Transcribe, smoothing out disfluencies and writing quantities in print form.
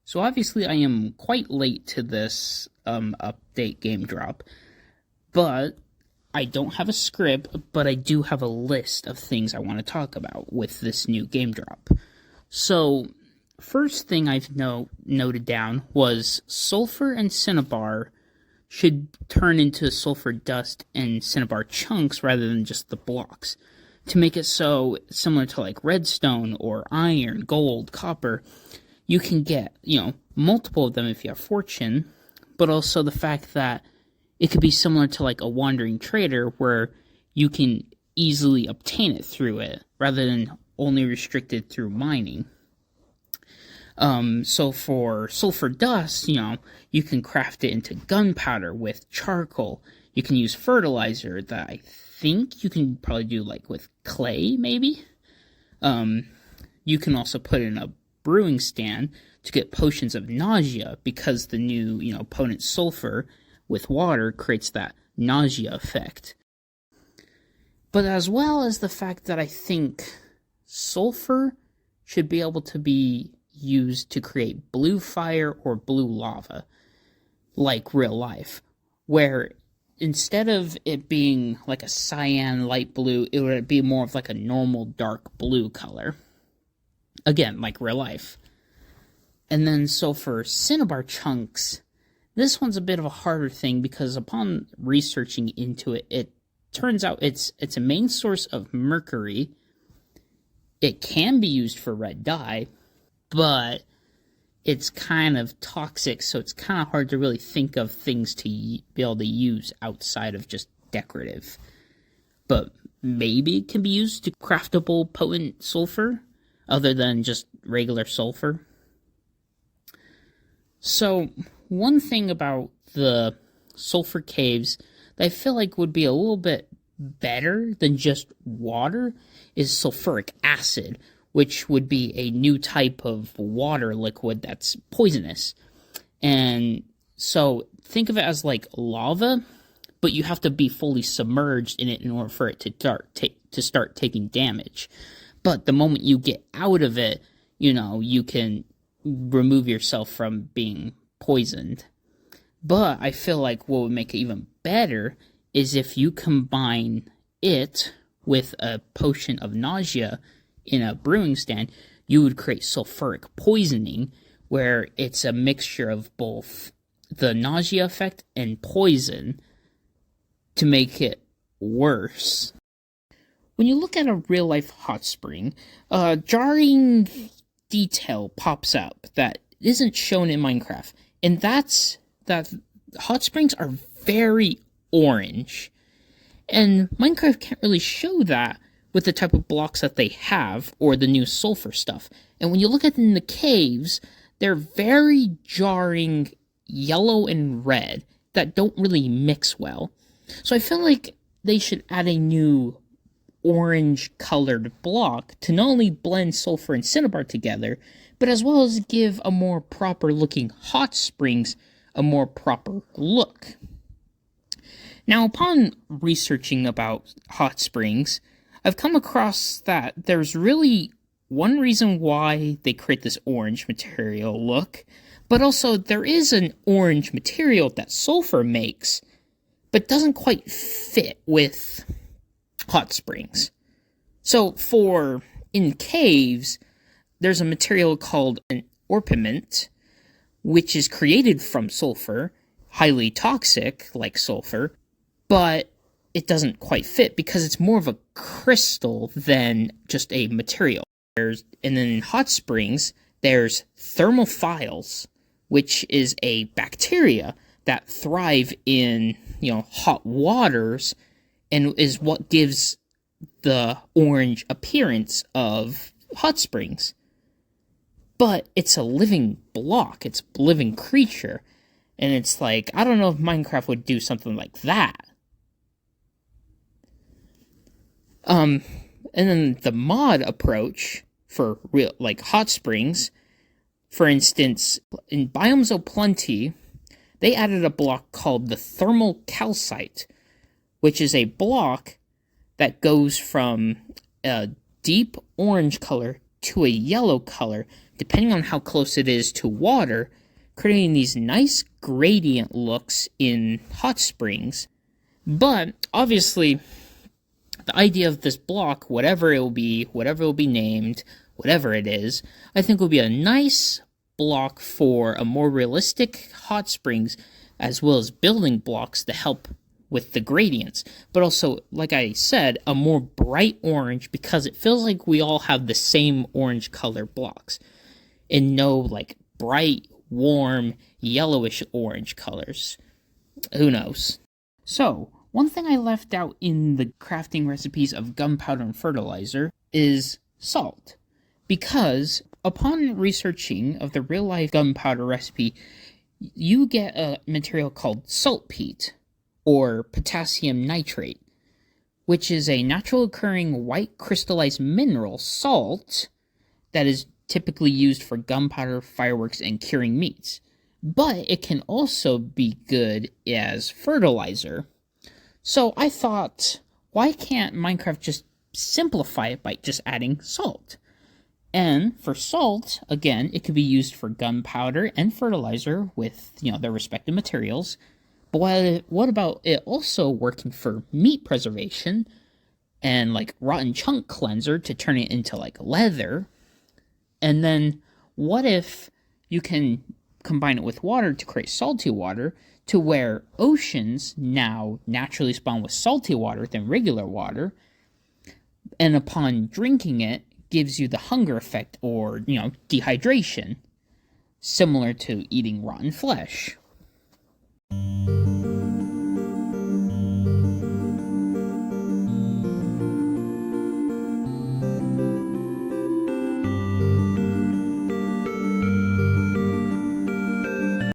So obviously I am quite late to this update game drop, but I don't have a script, but I do have a list of things I want to talk about with this new game drop. So first thing I've noted down was sulfur and cinnabar should turn into sulfur dust and cinnabar chunks rather than just the blocks, to make it so similar to like redstone or iron, gold, copper. You can get, multiple of them if you have fortune, but also the fact that it could be similar to like a wandering trader where you can easily obtain it through it rather than only restricted through mining. So for sulfur dust, you can craft it into gunpowder with charcoal. You can use fertilizer that I think you can probably do like with clay, maybe. You can also put in a brewing stand to get potions of nausea because the new, potent sulfur with water creates that nausea effect. But as well as the fact that I think sulfur should be able to be used to create blue fire or blue lava, like real life, where instead of it being like a cyan light blue, it would be more of like a normal dark blue color. Again, like real life. And then so for cinnabar chunks, this one's a bit of a harder thing because upon researching into it, it turns out it's a main source of mercury. It can be used for red dye, but it's kind of toxic, so it's kind of hard to really think of things to be able to use outside of just decorative. But maybe it can be used to craftable potent sulfur, other than just regular sulfur. So, one thing about the sulfur caves that I feel like would be a little bit better than just water is sulfuric acid, which would be a new type of water liquid that's poisonous. And so think of it as like lava, but you have to be fully submerged in it in order for it to start taking damage. But the moment you get out of it, you can remove yourself from being poisoned. But I feel like what would make it even better is if you combine it with a potion of nausea in a brewing stand, you would create sulfuric poisoning, where it's a mixture of both the nausea effect and poison to make it worse. When you look at a real-life hot spring, a jarring detail pops up that isn't shown in Minecraft, and that's that hot springs are very orange. And Minecraft can't really show that with the type of blocks that they have, or the new sulfur stuff. And when you look at them in the caves, they're very jarring yellow and red that don't really mix well. So I feel like they should add a new orange-colored block to not only blend sulfur and cinnabar together, but as well as give a more proper-looking hot springs a more proper look. Now, upon researching about hot springs, I've come across that there's really one reason why they create this orange material look, but also there is an orange material that sulfur makes, but doesn't quite fit with hot springs. So in caves, there's a material called an orpiment, which is created from sulfur, highly toxic like sulfur, but it doesn't quite fit because it's more of a crystal than just a material. And then in hot springs, there's thermophiles, which is a bacteria that thrive in, hot waters and is what gives the orange appearance of hot springs. But it's a living block, it's a living creature, and it's like, I don't know if Minecraft would do something like that. And then the mod approach for real, like hot springs, for instance, in Biomes O' Plenty, they added a block called the thermal calcite, which is a block that goes from a deep orange color to a yellow color, depending on how close it is to water, creating these nice gradient looks in hot springs. But obviously, the idea of this block, whatever it will be named, whatever it is, I think will be a nice block for a more realistic hot springs, as well as building blocks to help with the gradients. But also, like I said, a more bright orange, because it feels like we all have the same orange color blocks, and no like bright, warm, yellowish orange colors. Who knows? So, one thing I left out in the crafting recipes of gunpowder and fertilizer is salt. Because upon researching of the real-life gunpowder recipe, you get a material called saltpeter, or potassium nitrate, which is a natural occurring white crystallized mineral salt that is typically used for gunpowder, fireworks, and curing meats. But it can also be good as fertilizer. So I thought, why can't Minecraft just simplify it by just adding salt? And for salt, again, it could be used for gunpowder and fertilizer with, their respective materials. But what about it also working for meat preservation and like rotten chunk cleanser to turn it into like leather? And then what if you can combine it with water to create salty water, to where oceans now naturally spawn with salty water than regular water, and upon drinking it gives you the hunger effect or, dehydration, similar to eating rotten flesh.